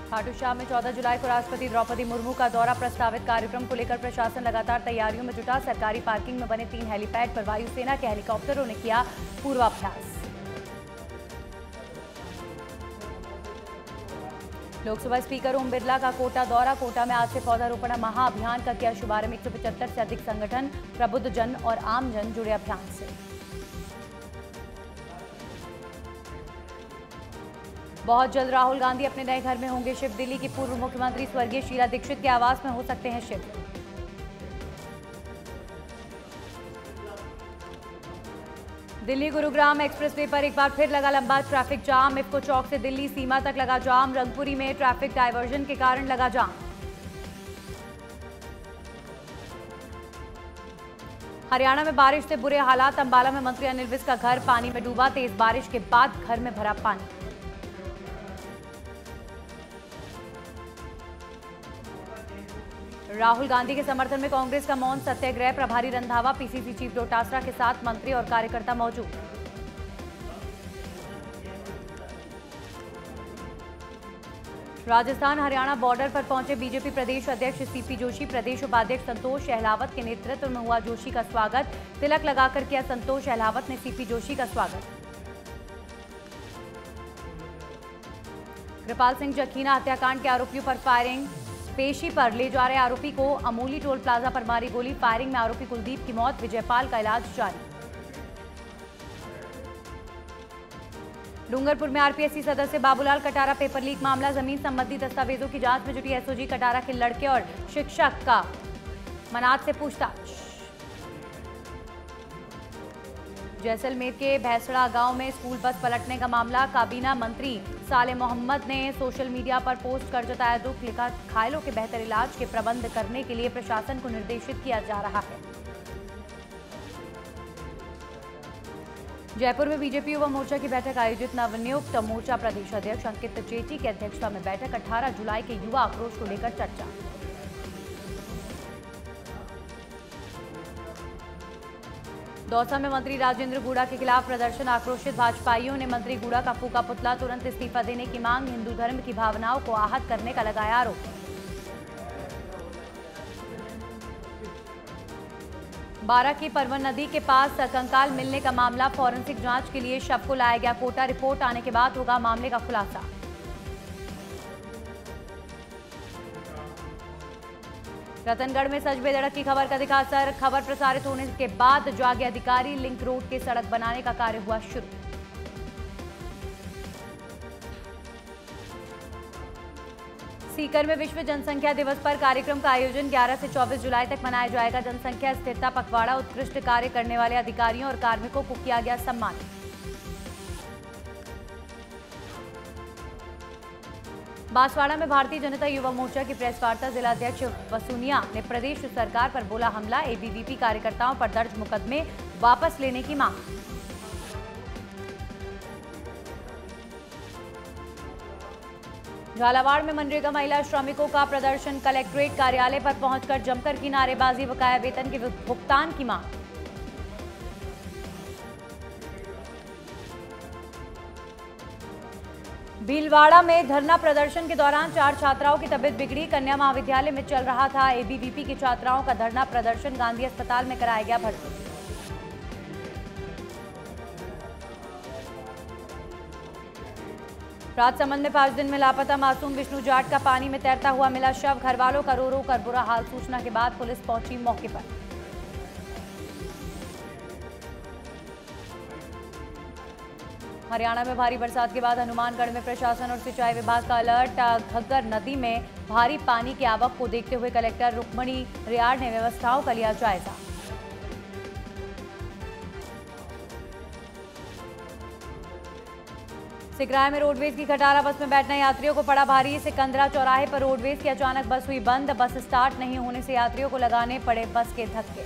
खाटू श्याम में 14 जुलाई को राष्ट्रपति द्रौपदी मुर्मू का दौरा। प्रस्तावित कार्यक्रम को लेकर प्रशासन लगातार तैयारियों में जुटा। सरकारी पार्किंग में बने 3 हेलीपैड पर वायुसेना के हेलीकॉप्टरों ने किया पूर्वाभ्यास। लोकसभा स्पीकर ओम बिरला का कोटा दौरा। कोटा में आज से पौधारोपण महाअभियान का किया शुभारंभ। 175 से अधिक संगठन, प्रबुद्ध जन और आम जन जुड़े अभियान से। बहुत जल्द राहुल गांधी अपने नए घर में होंगे शिफ्ट। दिल्ली की पूर्व मुख्यमंत्री स्वर्गीय शीला दीक्षित के आवास में हो सकते हैं शिफ्ट। दिल्ली गुरुग्राम एक्सप्रेसवे पर एक बार फिर लगा लंबा ट्रैफिक जाम। इफ्को चौक से दिल्ली सीमा तक लगा जाम। रंगपुरी में ट्रैफिक डायवर्जन के कारण लगा जाम। हरियाणा में बारिश से बुरे हालात। अंबाला में मंत्री अनिल विज का घर पानी में डूबा। तेज बारिश के बाद घर में भरा पानी। राहुल गांधी के समर्थन में कांग्रेस का मौन सत्याग्रह। प्रभारी रंधावा, पीसीसी चीफ डोटासरा के साथ मंत्री और कार्यकर्ता मौजूद। राजस्थान हरियाणा बॉर्डर पर पहुंचे बीजेपी प्रदेश अध्यक्ष सीपी जोशी। प्रदेश उपाध्यक्ष संतोष अहलावत के नेतृत्व में हुआ जोशी का स्वागत। तिलक लगाकर किया संतोष अहलावत ने सीपी जोशी का स्वागत। कृपाल सिंह जखीना हत्याकांड के आरोपियों पर फायरिंग। पेशी पर ले जा रहे आरोपी को अमूली टोल प्लाजा पर मारी गोली। फायरिंग में आरोपी कुलदीप की मौत। विजयपाल का इलाज जारी। डूंगरपुर में आरपीएससी सदस्य बाबूलाल कटारा पेपर लीक मामला। जमीन संबंधी दस्तावेजों की जांच में जुटी एसओजी। कटारा के लड़के और शिक्षक का मनात से पूछताछ। जैसलमेर के भैंसड़ा गांव में स्कूल बस पलटने का मामला। काबीना मंत्री साले मोहम्मद ने सोशल मीडिया पर पोस्ट कर जताया दुख। लिखा, घायलों के बेहतर इलाज के प्रबंध करने के लिए प्रशासन को निर्देशित किया जा रहा है। जयपुर में बीजेपी युवा मोर्चा की बैठक आयोजित। नवनियुक्त मोर्चा प्रदेश अध्यक्ष अंकित चेटी की अध्यक्षता में बैठक। 18 जुलाई के युवा आक्रोश को लेकर चर्चा। दौसा में मंत्री राजेंद्र गुड़ा के खिलाफ प्रदर्शन। आक्रोशित भाजपाइयों ने मंत्री गुड़ा का फूका पुतला। तुरंत इस्तीफा देने की मांग। हिंदू धर्म की भावनाओं को आहत करने का लगाया आरोप। बारा की परवन नदी के पास कंकाल मिलने का मामला। फॉरेंसिक जांच के लिए शव को लाया गया कोटा। रिपोर्ट आने के बाद होगा मामले का खुलासा। रतनगढ़ में सच बेधड़क की खबर का दिखा असर। खबर प्रसारित होने के बाद जागे अधिकारी। लिंक रोड के सड़क बनाने का कार्य हुआ शुरू। सीकर में विश्व जनसंख्या दिवस पर कार्यक्रम का आयोजन। 11 से 24 जुलाई तक मनाया जाएगा। जनसंख्या स्थिरता पखवाड़ा। उत्कृष्ट कार्य करने वाले अधिकारियों और कार्मिकों को किया गया सम्मानित। बांसवाड़ा में भारतीय जनता युवा मोर्चा की प्रेस वार्ता। जिलाध्यक्ष वसुनिया ने प्रदेश सरकार पर बोला हमला। एबीवीपी कार्यकर्ताओं पर दर्ज मुकदमे वापस लेने की मांग। झालावाड़ में मनरेगा महिला श्रमिकों का प्रदर्शन। कलेक्ट्रेट कार्यालय पर पहुंचकर जमकर की नारेबाजी। बकाया वेतन के भुगतान की मांग। भीलवाड़ा में धरना प्रदर्शन के दौरान 4 छात्राओं की तबीयत बिगड़ी। कन्या महाविद्यालय में चल रहा था एबीवीपी की छात्राओं का धरना प्रदर्शन। गांधी अस्पताल में कराया गया भर्ती। राजसमंद में 5 दिन में लापता मासूम विष्णु जाट का पानी में तैरता हुआ मिला शव। घर वालों का रो रो कर बुरा हाल। सूचना के बाद पुलिस पहुंची मौके पर। हरियाणा में भारी बरसात के बाद हनुमानगढ़ में प्रशासन और सिंचाई विभाग का अलर्ट। घग्गर नदी में भारी पानी की आवक को देखते हुए कलेक्टर रुक्मणी रियाड़ ने व्यवस्थाओं का लिया जायजा। सिकराय में रोडवेज की खटारा बस में बैठने यात्रियों को पड़ा भारी। सिकंदरा चौराहे पर रोडवेज की अचानक बस हुई बंद। बस स्टार्ट नहीं होने से यात्रियों को लगाने पड़े बस के धक्के।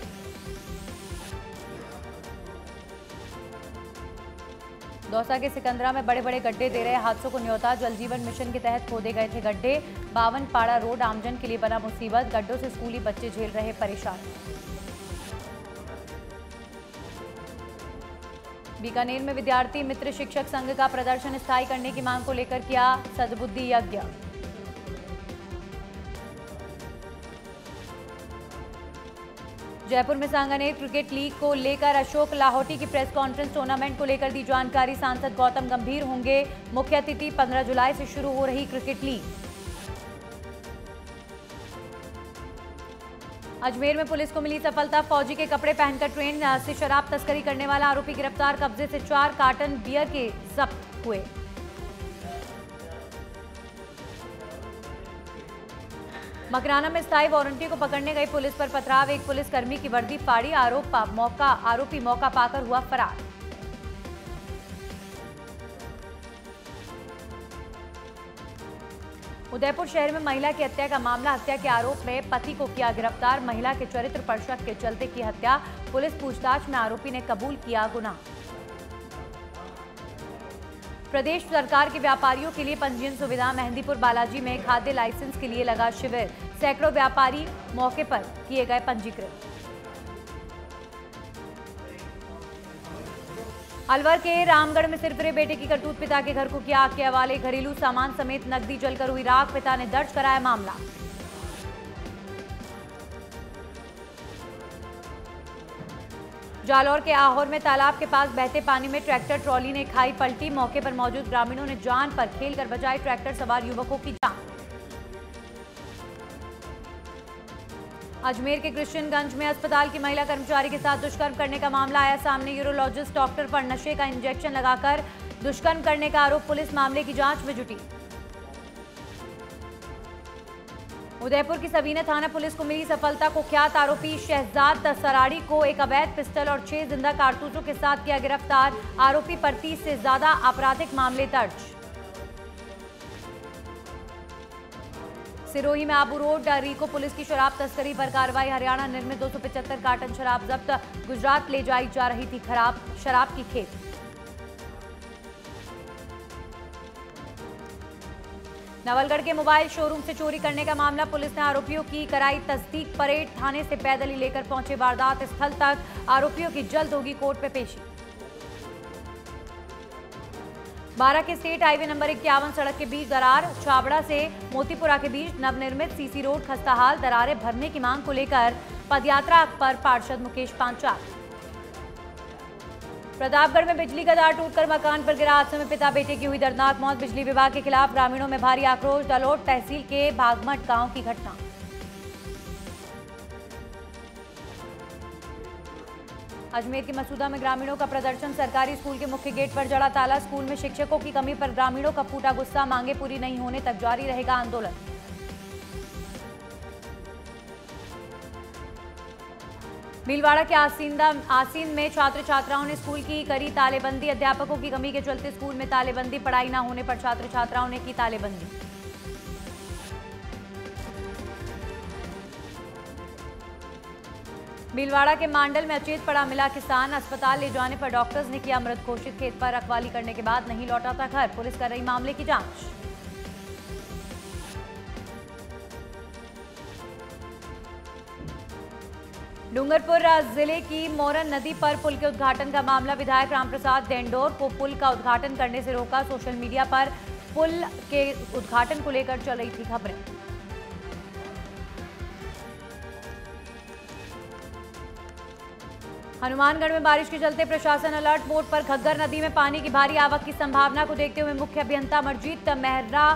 दौसा के सिकंदरा में बड़े बड़े गड्ढे दे रहे हादसों को न्योता। जल जीवन मिशन के तहत खोदे गए थे गड्ढे। 52 पाड़ा रोड आमजन के लिए बना मुसीबत। गड्ढों से स्कूली बच्चे झेल रहे परेशानी। बीकानेर में विद्यार्थी मित्र शिक्षक संघ का प्रदर्शन। स्थायी करने की मांग को लेकर किया सद्बुद्धि यज्ञ। जयपुर में सांगानेर क्रिकेट लीग को लेकर अशोक लाहौटी की प्रेस कॉन्फ्रेंस। टूर्नामेंट को लेकर दी जानकारी। सांसद गौतम गंभीर होंगे मुख्य अतिथि। 15 जुलाई से शुरू हो रही क्रिकेट लीग। अजमेर में पुलिस को मिली सफलता। फौजी के कपड़े पहनकर ट्रेन से शराब तस्करी करने वाला आरोपी गिरफ्तार। कब्जे से 4 कार्टन बियर के जब्त हुए। मकराना में स्थायी वारंटी को पकड़ने गई पुलिस पर पथराव। एक पुलिसकर्मी की वर्दी फाड़ी। आरोपी मौका पाकर हुआ फरार। उदयपुर शहर में महिला की हत्या का मामला। हत्या के आरोप में पति को किया गिरफ्तार। महिला के चरित्र पर शक के चलते की हत्या। पुलिस पूछताछ में आरोपी ने कबूल किया गुनाह। प्रदेश सरकार के व्यापारियों के लिए पंजीयन सुविधा। मेहंदीपुर बालाजी में खाद्य लाइसेंस के लिए लगा शिविर। सैकड़ों व्यापारी मौके पर किए गए पंजीकृत। अलवर के रामगढ़ में सिरफिरे बेटे की करतूत। पिता के घर को किया आग के हवाले। घरेलू सामान समेत नकदी जलकर हुई राख। पिता ने दर्ज कराया मामला। जालौर के आहोर में तालाब के पास बहते पानी में ट्रैक्टर ट्रॉली ने खाई पलटी। मौके पर मौजूद ग्रामीणों ने जान पर खेलकर बचाई ट्रैक्टर सवार युवकों की जान। अजमेर के कृष्णगंज में अस्पताल की महिला कर्मचारी के साथ दुष्कर्म करने का मामला आया सामने। यूरोलॉजिस्ट डॉक्टर पर नशे का इंजेक्शन लगाकर दुष्कर्म करने का आरोप। पुलिस मामले की जांच में जुटी। उदयपुर की सबीना थाना पुलिस को मिली सफलता। कुख्यात आरोपी शहजाद सराड़ी को एक अवैध पिस्टल और 6 जिंदा कारतूसों के साथ किया गिरफ्तार। आरोपी पर 30 से ज्यादा आपराधिक मामले दर्ज। सिरोही में आबू रोड रीको पुलिस की शराब तस्करी पर कार्रवाई। हरियाणा निर्मित 275 कार्टन शराब जब्त। गुजरात ले जाई जा रही थी खराब शराब की खेप। नवलगढ़ के मोबाइल शोरूम से चोरी करने का मामला। पुलिस ने आरोपियों की कराई तस्दीक। परेड थाने से पैदल ही लेकर पहुंचे वारदात स्थल तक। आरोपियों की जल्द होगी कोर्ट में पेशी। 12 के स्टेट हाईवे नंबर 51 सड़क के बीच दरार। छाबड़ा से मोतीपुरा के बीच नवनिर्मित सीसी रोड खस्ताहाल। दरारें भरने की मांग को लेकर पदयात्रा पर पार्षद मुकेश पांचाल। प्रतापगढ़ में बिजली का तार टूटकर मकान पर गिरा। हादसे में पिता बेटे की हुई दर्दनाक मौत। बिजली विभाग के खिलाफ ग्रामीणों में भारी आक्रोश। दलोट तहसील के भागमठ गांव की घटना। अजमेर के मसूदा में ग्रामीणों का प्रदर्शन। सरकारी स्कूल के मुख्य गेट पर जड़ा ताला। स्कूल में शिक्षकों की कमी पर ग्रामीणों का फूटा गुस्सा। मांगे पूरी नहीं होने तक जारी रहेगा आंदोलन। भीलवाड़ा के आसीन में छात्र छात्राओं ने स्कूल की करी तालेबंदी। अध्यापकों की कमी के चलते स्कूल में तालेबंदी। पढ़ाई न होने पर छात्र छात्राओं ने की तालेबंदी। भीलवाड़ा के मांडल में अचेत पड़ा मिला किसान। अस्पताल ले जाने पर डॉक्टर्स ने किया मृत घोषित। खेत पर रखवाली करने के बाद नहीं लौटा था घर। पुलिस कर रही मामले की जांच। डूंगरपुर जिले की मोरन नदी पर पुल के उद्घाटन का मामला। विधायक रामप्रसाद डेंडोर को पुल का उद्घाटन करने से रोका। सोशल मीडिया पर पुल के उद्घाटन को लेकर चल रही थी खबरें। हनुमानगढ़ में बारिश के चलते प्रशासन अलर्ट मोड पर। घग्गर नदी में पानी की भारी आवक की संभावना को देखते हुए मुख्य अभियंता अमरजीत मेहरा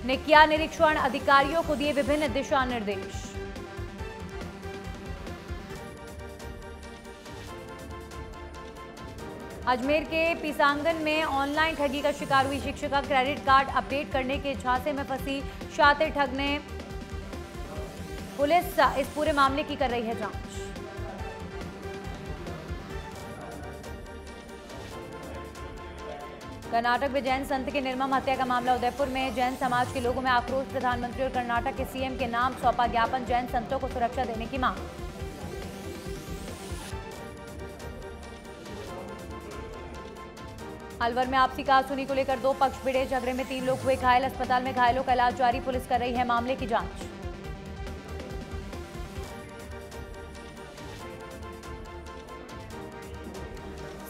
ने किया निरीक्षण। अधिकारियों को दिए विभिन्न दिशा निर्देश। अजमेर के पीसांगन में ऑनलाइन ठगी का शिकार हुई शिक्षिका। क्रेडिट कार्ड अपडेट करने के झांसे में फंसी शातिर ठग ने। पुलिस इस पूरे मामले की कर रही है जांच। कर्नाटक में जैन संत के निर्मम हत्या का मामला। उदयपुर में जैन समाज के लोगों में आक्रोश। प्रधानमंत्री और कर्नाटक के सीएम के नाम सौंपा ज्ञापन। जैन संतों को सुरक्षा देने की मांग। अलवर में आपसी कहासुनी को लेकर 2 पक्ष भिड़े। झगड़े में 3 लोग हुए घायल। अस्पताल में घायलों का इलाज जारी। पुलिस कर रही है मामले की जांच।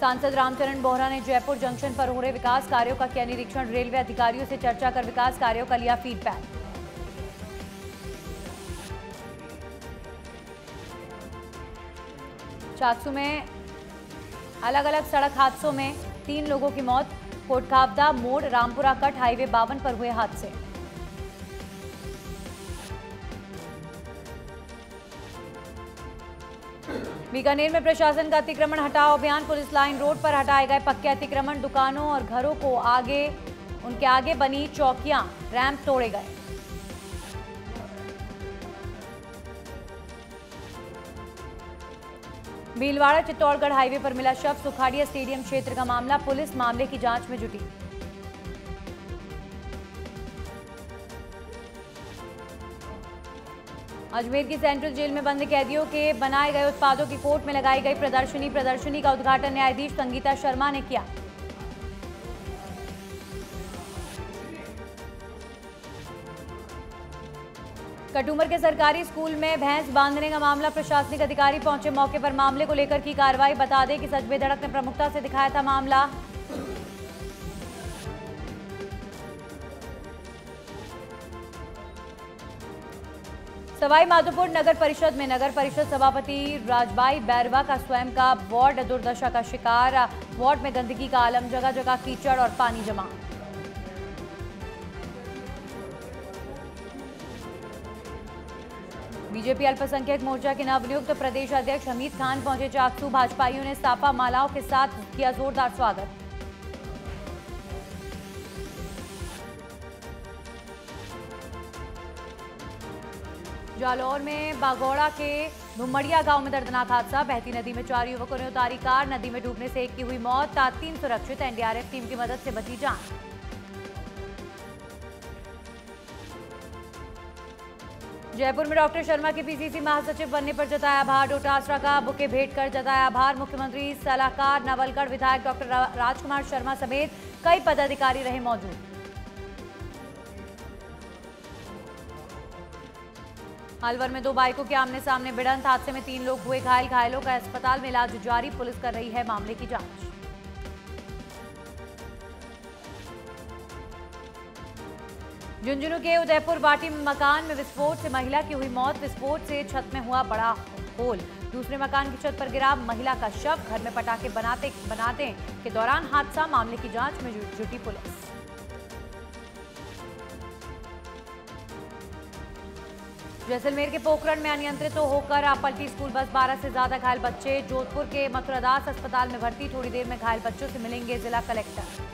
सांसद रामचरण बोहरा ने जयपुर जंक्शन पर हो रहे विकास कार्यों का किया निरीक्षण। रेलवे अधिकारियों से चर्चा कर विकास कार्यों का लिया फीडबैक। चाकसू में अलग अलग सड़क हादसों में 3 लोगों की मौत। कोटखावदा मोड़ रामपुरा कट हाईवे 52 पर हुए हादसे। बीकानेर में प्रशासन का अतिक्रमण हटाओ अभियान। पुलिस लाइन रोड पर हटाए गए पक्के अतिक्रमण। दुकानों और घरों को उनके आगे बनी चौकियां, रैंप तोड़े गए। भीलवाड़ा चित्तौड़गढ़ हाईवे पर मिला शव। सुखाड़िया स्टेडियम क्षेत्र का मामला। पुलिस मामले की जांच में जुटी। अजमेर की सेंट्रल जेल में बंद कैदियों के बनाए गए उत्पादों की कोर्ट में लगाई गई प्रदर्शनी का उद्घाटन न्यायाधीश संगीता शर्मा ने किया। कटुमर के सरकारी स्कूल में भैंस बांधने का मामला। प्रशासनिक अधिकारी पहुंचे मौके पर। मामले को लेकर की कार्रवाई। बता दें कि सच बेधड़क ने प्रमुखता से दिखाया था मामला। सवाई माधोपुर नगर परिषद में नगर परिषद सभापति राजबाई बैरवा का स्वयं का वार्ड दुर्दशा का शिकार। वार्ड में गंदगी का आलम, जगह जगह कीचड़ और पानी जमा। बीजेपी अल्पसंख्यक मोर्चा के नवनियुक्त प्रदेश अध्यक्ष हमीद खान पहुंचे चाकसू। भाजपाइयों ने साफा मालाओं के साथ किया जोरदार स्वागत। जालौर में बागौड़ा के धुमड़िया गांव में दर्दनाक हादसा। बहती नदी में 4 युवकों ने उतारी कार। नदी में डूबने से एक की हुई मौत। 3 सुरक्षित। एनडीआरएफ टीम की मदद से बची जान। जयपुर में डॉक्टर शर्मा के पीसीसी महासचिव बनने पर जताया आभार। डोटासरा का बुके भेंट कर जताया आभार। मुख्यमंत्री सलाहकार नवलगढ़ विधायक डॉक्टर राजकुमार शर्मा समेत कई पदाधिकारी रहे मौजूद। अलवर में 2 बाइकों के आमने सामने भिड़ंत। हादसे में 3 लोग हुए घायल। घायलों का अस्पताल में इलाज जारी। पुलिस कर रही है मामले की जांच। झुंझुनू के उदयपुर बाटी मकान में विस्फोट से महिला की हुई मौत। विस्फोट से छत में हुआ बड़ा होल। दूसरे मकान की छत पर गिरा महिला का शव। घर में पटाखे बनाते के दौरान हादसा। मामले की जांच में जुटी पुलिस। जैसलमेर के पोखरण में अनियंत्रित होकर पलटी स्कूल बस। 12 से ज्यादा घायल बच्चे। जोधपुर के मथुरादास अस्पताल में भर्ती। थोड़ी देर में घायल बच्चों से मिलेंगे जिला कलेक्टर।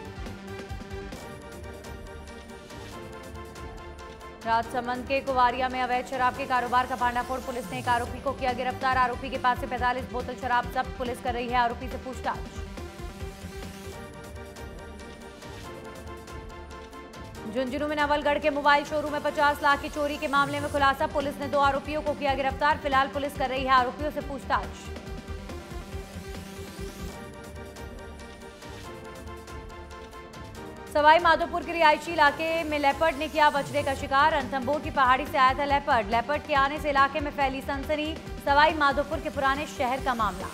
राजसमंद के कुवारिया में अवैध शराब के कारोबार का भांडाफोड़। पुलिस ने एक आरोपी को किया गिरफ्तार। आरोपी के पास से 45 बोतल शराब जब्त। पुलिस कर रही है आरोपी से पूछताछ। झुंझुनू में नवलगढ़ के मोबाइल शोरूम में 50 लाख की चोरी के मामले में खुलासा। पुलिस ने 2 आरोपियों को किया गिरफ्तार। फिलहाल पुलिस कर रही है आरोपियों से पूछताछ। सवाई माधोपुर के रिहायशी इलाके में लेपर्ड ने किया बछड़े का शिकार। रणथंभौर की पहाड़ी से आया था लेपर्ड के आने से इलाके में फैली सनसनी। सवाई माधोपुर के पुराने शहर का मामला।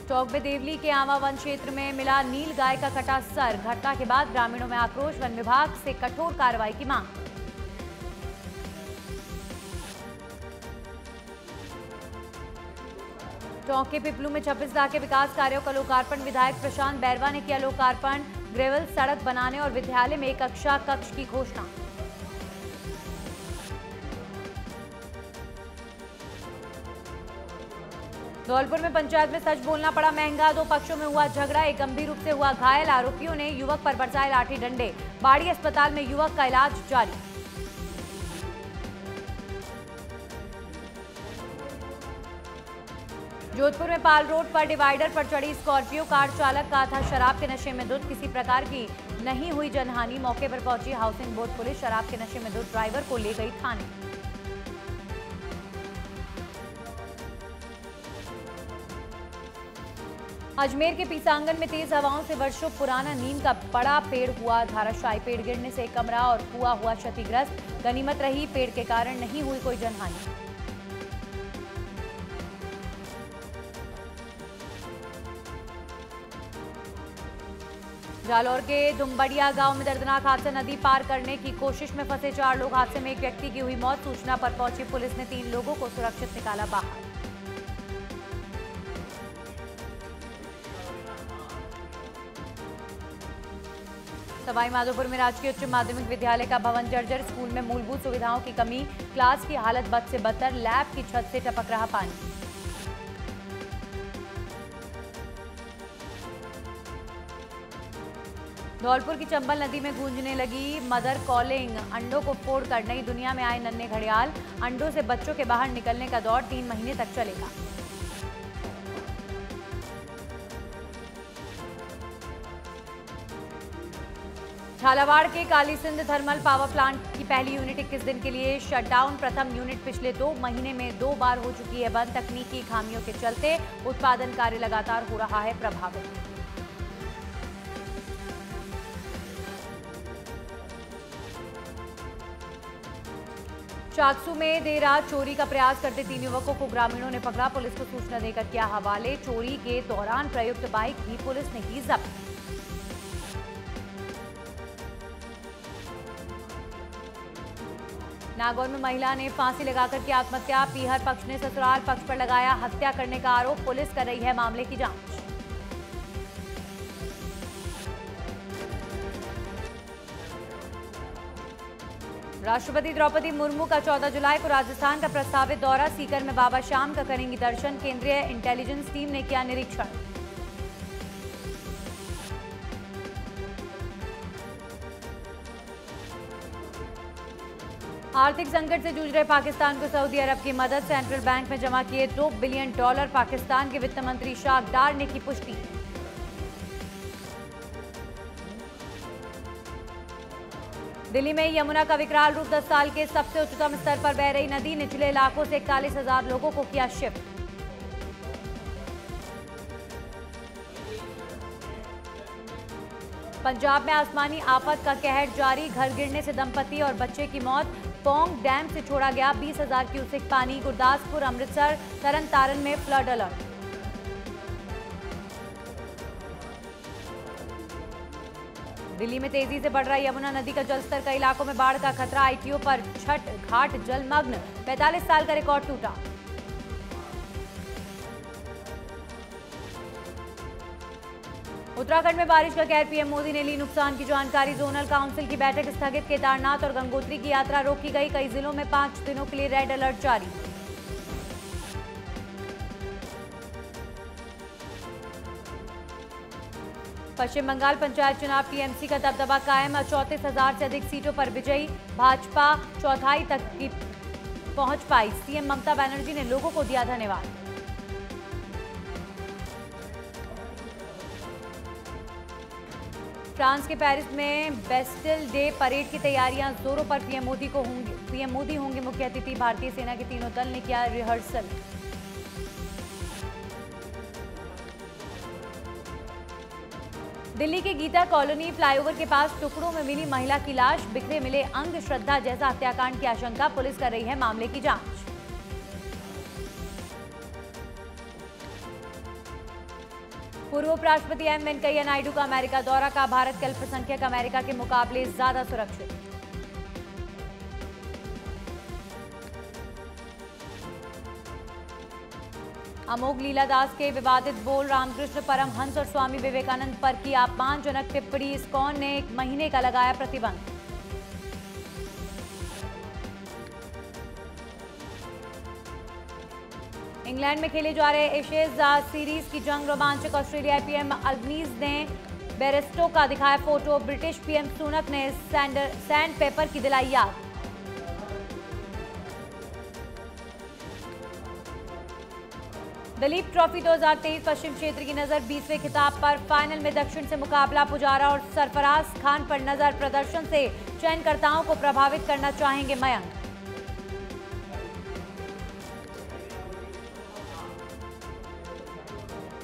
टोंक में देवली के आवा वन क्षेत्र में मिला नील गाय का कटा सर। घटना के बाद ग्रामीणों में आक्रोश। वन विभाग से कठोर कार्रवाई की मांग। टोंक के पिपलू में 26 लाख के विकास कार्यों का लोकार्पण। विधायक प्रशांत बैरवा ने किया लोकार्पण। ग्रेवल सड़क बनाने और विद्यालय में एक कक्षा कक्ष की घोषणा। धौलपुर में पंचायत में सच बोलना पड़ा महंगा। 2 पक्षों में हुआ झगड़ा। एक गंभीर रूप से हुआ घायल। आरोपियों ने युवक पर बरसाए लाठी डंडे। बाड़ी अस्पताल में युवक का इलाज जारी। जोधपुर में पाल रोड पर डिवाइडर पर चढ़ी स्कॉर्पियो कार चालक का था शराब के नशे में धुत। किसी प्रकार की नहीं हुई जनहानि। मौके पर पहुंची हाउसिंग बोर्ड पुलिस। शराब के नशे में धुत ड्राइवर को ले गई थाने। अजमेर के पीसांगन में तेज हवाओं से वर्षों पुराना नीम का बड़ा पेड़ हुआ धाराशायी। पेड़ गिरने से एक कमरा और कुआं हुआ क्षतिग्रस्त। गनीमत रही पेड़ के कारण नहीं हुई कोई जनहानि। जालौर के दुम्बड़िया गांव में दर्दनाक हादसा, नदी पार करने की कोशिश में फंसे 4 लोग, हादसे में एक व्यक्ति की हुई मौत। सूचना पर पहुंची पुलिस ने 3 लोगों को सुरक्षित निकाला बाहर। सवाई माधोपुर में राजकीय उच्च माध्यमिक विद्यालय का भवन जर्जर, स्कूल में मूलभूत सुविधाओं की कमी, क्लास की हालत बद से बदतर, लैब की छत से टपक रहा पानी। धौलपुर की चंबल नदी में गूंजने लगी मदर कॉलिंग, अंडों को फोड़कर नई दुनिया में आए नन्हे घड़ियाल, अंडों से बच्चों के बाहर निकलने का दौर 3 महीने तक चलेगा। झालावाड़ के कालीसिंध थर्मल पावर प्लांट की पहली यूनिट 21 दिन के लिए शटडाउन। प्रथम यूनिट पिछले 2 महीने में 2 बार हो चुकी है बंद। तकनीकी खामियों के चलते उत्पादन कार्य लगातार हो रहा है प्रभावित। चाकसू में देर रात चोरी का प्रयास करते 3 युवकों को ग्रामीणों ने पकड़ा, पुलिस को सूचना देकर किया हवाले। चोरी के दौरान प्रयुक्त बाइक भी पुलिस ने की जब्त। नागौर में महिला ने फांसी लगाकर की आत्महत्या, पीहर पक्ष ने ससुराल पक्ष पर लगाया हत्या करने का आरोप, पुलिस कर रही है मामले की जांच। राष्ट्रपति द्रौपदी मुर्मू का 14 जुलाई को राजस्थान का प्रस्तावित दौरा, सीकर में बाबा श्याम का करेंगी दर्शन। केंद्रीय इंटेलिजेंस टीम ने किया निरीक्षण। आर्थिक संकट से जूझ रहे पाकिस्तान को सऊदी अरब की मदद, सेंट्रल बैंक में जमा किए $2 बिलियन। पाकिस्तान के वित्त मंत्री शाख डार ने की पुष्टि। दिल्ली में यमुना का विकराल रूप, 10 साल के सबसे उच्चतम स्तर पर बह रही नदी, निचले इलाकों से 41,000 लोगों को किया शिफ्ट। पंजाब में आसमानी आफत का कहर जारी, घर गिरने से दंपति और बच्चे की मौत। पोंग डैम से छोड़ा गया 20,000 क्यूसेक पानी। गुरदासपुर, अमृतसर, तरन तारण में फ्लड अलर्ट। दिल्ली में तेजी से बढ़ रहा यमुना नदी का जलस्तर, कई इलाकों में बाढ़ का खतरा। आईटीओ पर छठ घाट जलमग्न, 45 साल का रिकॉर्ड टूटा। उत्तराखंड में बारिश का कहर, पीएम मोदी ने ली नुकसान की जानकारी। जोनल काउंसिल की बैठक स्थगित, केदारनाथ और गंगोत्री की यात्रा रोकी गई। कई जिलों में 5 दिनों के लिए रेड अलर्ट जारी। पश्चिम बंगाल पंचायत चुनाव, टीएमसी का दबदबा कायम, 34,000 से अधिक सीटों पर विजयी। भाजपा चौथाई तक की पहुंच पाई। सीएम ममता बनर्जी ने लोगों को दिया धन्यवाद। फ्रांस के पेरिस में बेस्टिल डे परेड की तैयारियां जोरों पर, पीएम मोदी होंगे मुख्य अतिथि। भारतीय सेना के तीनों दल ने किया रिहर्सल। दिल्ली के गीता कॉलोनी फ्लाईओवर के पास टुकड़ों में मिली महिला की लाश, बिखरे मिले अंग, श्रद्धा जैसा हत्याकांड की आशंका, पुलिस कर रही है मामले की जांच। पूर्व उपराष्ट्रपति एम वेंकैया नायडू का अमेरिका दौरा का, भारत के अल्पसंख्यक अमेरिका के मुकाबले ज्यादा सुरक्षित। अमोघ लीला दास के विवादित बोल, रामकृष्ण परमहंस और स्वामी विवेकानंद पर की अपमानजनक टिप्पणी, इस्कॉन ने 1 महीने का लगाया प्रतिबंध। इंग्लैंड में खेले जा रहे एशेज सीरीज की जंग रोमांचक, ऑस्ट्रेलियाई पीएम अल्बनीज ने बेरेस्टो का दिखाया फोटो, ब्रिटिश पीएम सुनक ने सैंड पेपर की दिलाई याद। दलीप ट्रॉफी 2023 पश्चिम क्षेत्र की नजर 20वें खिताब पर, फाइनल में दक्षिण से मुकाबला, पुजारा और सरफराज खान पर नजर। प्रदर्शन से चयनकर्ताओं को प्रभावित करना चाहेंगे मयंक।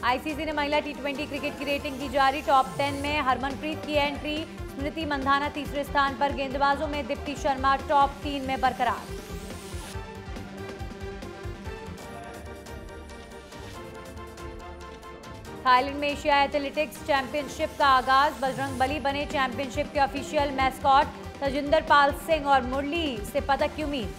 आईसीसी ने महिला टी20 क्रिकेट की रेटिंग की जारी, टॉप 10 में हरमनप्रीत की एंट्री, स्मृति मंधाना तीसरे स्थान पर। गेंदबाजों में दीप्ति शर्मा टॉप 3 में बरकरार। थाईलैंड में एशिया एथलेटिक्स चैंपियनशिप का आगाज। बजरंगबली बने चैंपियनशिप के ऑफिशियल मैस्कॉट। तजिंदर पाल सिंह और मुरली से पदक की उम्मीद।